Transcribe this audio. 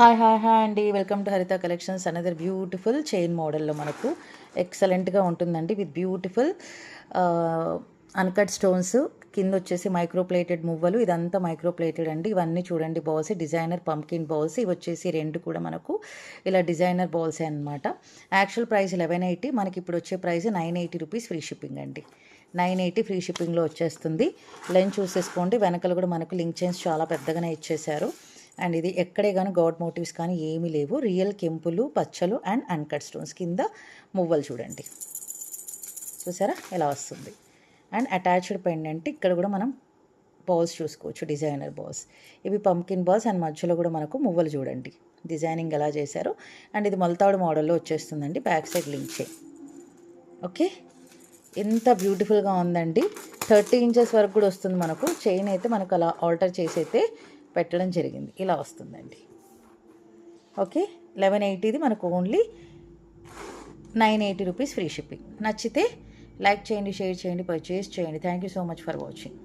Hi అండి. Welcome to హరిత collections. Another beautiful chain మోడల్లో మనకు ఎక్సలెంట్గా ఉంటుందండి. విత్ బ్యూటిఫుల్ అన్కట్ స్టోన్స్, కింద వచ్చేసి మైక్రో ప్లేటెడ్ మువ్వలు. ఇదంతా మైక్రో ప్లేటెడ్ అండి. ఇవన్నీ చూడండి బాల్స్, డిజైనర్ పంకిన్ బాల్స్. ఇవి వచ్చేసి రెండు కూడా మనకు ఇలా డిజైనర్ బాల్సే అనమాట. యాక్చువల్ ప్రైస్ 1180, మనకి ఇప్పుడు వచ్చే ప్రైస్ 980 రూపీస్ ఫ్రీ షిప్పింగ్ అండి. 980 ఫ్రీ షిప్పింగ్లో వచ్చేస్తుంది. లెన్స్ చూసేసుకోండి. వెనకలు కూడా మనకు లింక్ చైన్స్ చాలా పెద్దగానే ఇచ్చేశారు. అండ్ ఇది ఎక్కడే కానీ గాడ్ మోటివ్స్ కానీ ఏమీ లేవు. రియల్ కెంపులు, పచ్చలు అండ్ అన్కట్ స్టోన్స్. కింద మువ్వలు చూడండి, చూసారా ఎలా వస్తుంది. అండ్ అటాచ్డ్ పెండెంట్ ఇక్కడ కూడా మనం బాల్స్ చూసుకోవచ్చు, డిజైనర్ బాల్స్. ఇవి పంకిన్ బాల్స్ అండ్ మధ్యలో కూడా మనకు మువ్వలు చూడండి, డిజైనింగ్ ఎలా చేశారు. అండ్ ఇది మొలతాడు మోడల్లో వచ్చేస్తుందండి. Back side link chain. Okay, ఎంత బ్యూటిఫుల్గా ఉందండి. 30 ఇంచెస్ వరకు కూడా వస్తుంది మనకు. చైన్ అయితే మనకు అలా ఆల్టర్ చేసి అయితే పెట్టడం జరిగింది. ఇలా వస్తుందండి. ఓకే, 1180ది మనకు ఓన్లీ 980 రూపీస్ ఫ్రీ షిప్పింగ్. నచ్చితే లైక్ చేయండి, షేర్ చేయండి, పర్చేస్ చేయండి. Thank you so much for watching.